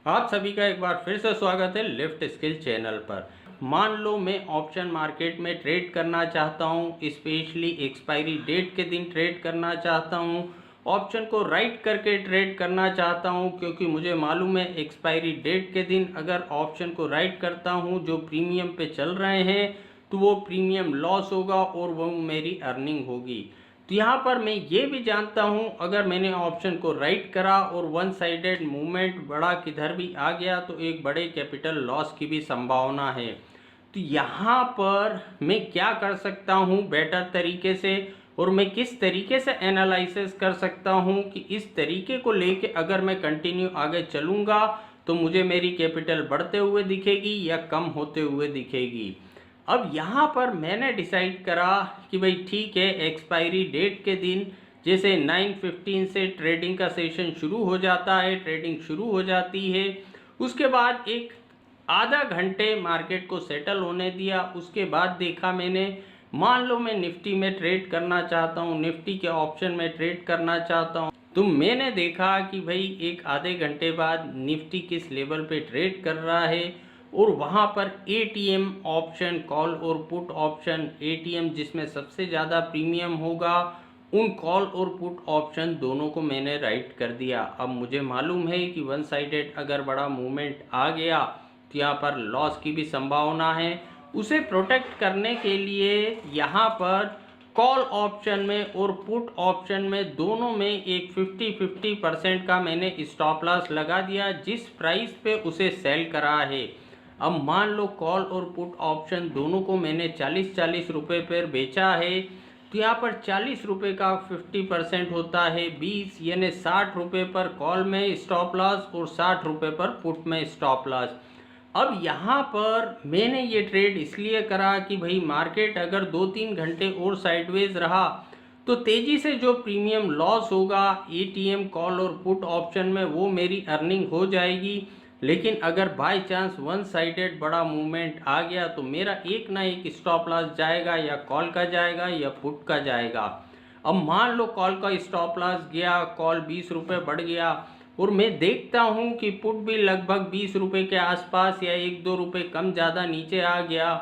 आप सभी का एक बार फिर से स्वागत है लिफ्ट स्किल चैनल पर। मान लो मैं ऑप्शन मार्केट में ट्रेड करना चाहता हूँ, स्पेशली एक्सपायरी डेट के दिन ट्रेड करना चाहता हूँ, ऑप्शन को राइट करके ट्रेड करना चाहता हूँ, क्योंकि मुझे मालूम है एक्सपायरी डेट के दिन अगर ऑप्शन को राइट करता हूँ जो प्रीमियम पे चल रहे हैं तो वो प्रीमियम लॉस होगा और वो मेरी अर्निंग होगी। तो यहाँ पर मैं ये भी जानता हूँ अगर मैंने ऑप्शन को राइट करा और वन साइडेड मूवमेंट बड़ा किधर भी आ गया तो एक बड़े कैपिटल लॉस की भी संभावना है। तो यहाँ पर मैं क्या कर सकता हूँ बेटर तरीके से, और मैं किस तरीके से एनालिसिस कर सकता हूँ कि इस तरीके को लेके अगर मैं कंटिन्यू आगे चलूँगा तो मुझे मेरी कैपिटल बढ़ते हुए दिखेगी या कम होते हुए दिखेगी। अब यहाँ पर मैंने डिसाइड करा कि भाई ठीक है, एक्सपायरी डेट के दिन जैसे 9:15 से ट्रेडिंग का सेशन शुरू हो जाता है, ट्रेडिंग शुरू हो जाती है, उसके बाद एक आधा घंटे मार्केट को सेटल होने दिया। उसके बाद देखा मैंने, मान लो मैं निफ्टी में ट्रेड करना चाहता हूँ, निफ्टी के ऑप्शन में ट्रेड करना चाहता हूँ, तो मैंने देखा कि भाई एक आधे घंटे बाद निफ्टी किस लेवल पे ट्रेड कर रहा है और वहाँ पर एटीएम ऑप्शन, कॉल और पुट ऑप्शन, एटीएम जिसमें सबसे ज़्यादा प्रीमियम होगा, उन कॉल और पुट ऑप्शन दोनों को मैंने राइट कर दिया। अब मुझे मालूम है कि वन साइडेड अगर बड़ा मूवमेंट आ गया तो यहाँ पर लॉस की भी संभावना है। उसे प्रोटेक्ट करने के लिए यहाँ पर कॉल ऑप्शन में और पुट ऑप्शन में दोनों में एक 50-50% का मैंने स्टॉप लॉस लगा दिया जिस प्राइस पे उसे सेल करा है। अब मान लो कॉल और पुट ऑप्शन दोनों को मैंने 40-40 रुपये पर बेचा है, तो यहाँ पर 40 रुपये का 50% होता है 20, यानी 60 रुपये पर कॉल में स्टॉप लॉस और 60 रुपये पर पुट में स्टॉप लॉस। अब यहाँ पर मैंने ये ट्रेड इसलिए करा कि भाई मार्केट अगर 2-3 घंटे और साइडवेज रहा तो तेज़ी से जो प्रीमियम लॉस होगा एटीएम, कॉल और पुट ऑप्शन में वो मेरी अर्निंग हो जाएगी। लेकिन अगर बाय चांस वन साइडेड बड़ा मूवमेंट आ गया तो मेरा एक ना एक स्टॉप लॉस जाएगा, या कॉल का जाएगा या पुट का जाएगा। अब मान लो कॉल का स्टॉप लॉस गया, कॉल 20 रुपये बढ़ गया और मैं देखता हूँ कि पुट भी लगभग 20 रुपये के आसपास या 1-2 रुपये कम ज़्यादा नीचे आ गया,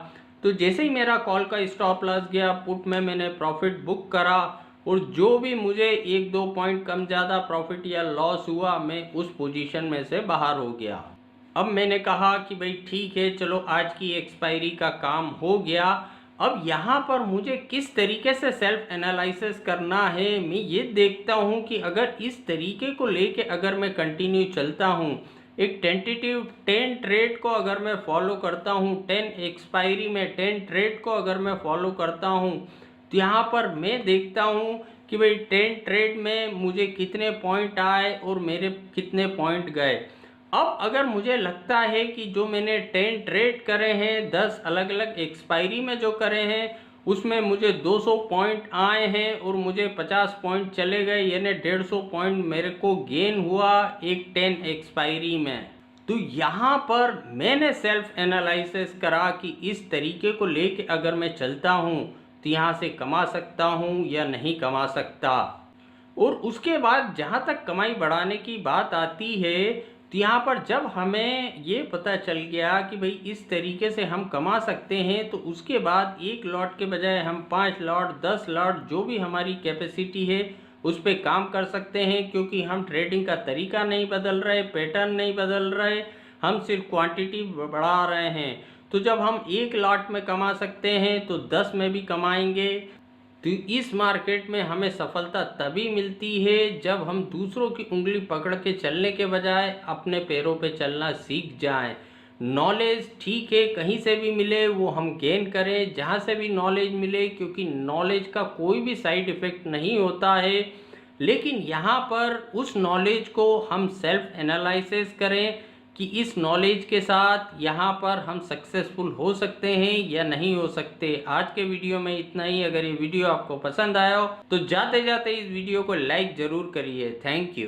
तो जैसे ही मेरा कॉल का स्टॉप लॉस गया, पुट में मैंने प्रॉफिट बुक करा और जो भी मुझे 1-2 पॉइंट कम ज़्यादा प्रॉफिट या लॉस हुआ, मैं उस पोजीशन में से बाहर हो गया। अब मैंने कहा कि भाई ठीक है, चलो आज की एक्सपायरी का काम हो गया। अब यहाँ पर मुझे किस तरीके से सेल्फ एनालिसिस करना है, मैं ये देखता हूँ कि अगर इस तरीके को लेके अगर मैं कंटिन्यू चलता हूँ, एक टेंटेटिव 10 ट्रेड को अगर मैं फॉलो करता हूँ, 10 एक्सपायरी में 10 ट्रेड को अगर मैं फॉलो करता हूँ, तो यहाँ पर मैं देखता हूँ कि भाई 10 ट्रेड में मुझे कितने पॉइंट आए और मेरे कितने पॉइंट गए। अब अगर मुझे लगता है कि जो मैंने 10 ट्रेड करे हैं, 10 अलग अलग एक्सपायरी में जो करे हैं, उसमें मुझे 200 पॉइंट आए हैं और मुझे 50 पॉइंट चले गए, यानी 150 पॉइंट मेरे को गेन हुआ एक 10 एक्सपायरी में। तो यहाँ पर मैंने सेल्फ एनालिसिस करा कि इस तरीके को लेके अगर मैं चलता हूँ तो यहाँ से कमा सकता हूँ या नहीं कमा सकता। और उसके बाद जहाँ तक कमाई बढ़ाने की बात आती है, तो यहाँ पर जब हमें ये पता चल गया कि भाई इस तरीके से हम कमा सकते हैं, तो उसके बाद एक लॉट के बजाय हम 5 लॉट, 10 लॉट, जो भी हमारी कैपेसिटी है उस पर काम कर सकते हैं, क्योंकि हम ट्रेडिंग का तरीका नहीं बदल रहे, पैटर्न नहीं बदल रहे, हम सिर्फ क्वांटिटी बढ़ा रहे हैं। तो जब हम एक लॉट में कमा सकते हैं तो 10 में भी कमाएंगे। तो इस मार्केट में हमें सफलता तभी मिलती है जब हम दूसरों की उंगली पकड़ के चलने के बजाय अपने पैरों पे चलना सीख जाएं। नॉलेज ठीक है कहीं से भी मिले वो हम गेन करें, जहाँ से भी नॉलेज मिले, क्योंकि नॉलेज का कोई भी साइड इफ़ेक्ट नहीं होता है। लेकिन यहाँ पर उस नॉलेज को हम सेल्फ एनालिसिस करें कि इस नॉलेज के साथ यहाँ पर हम सक्सेसफुल हो सकते हैं या नहीं हो सकते। आज के वीडियो में इतना ही। अगर ये वीडियो आपको पसंद आया हो तो जाते जाते इस वीडियो को लाइक ज़रूर करिए। Thank you.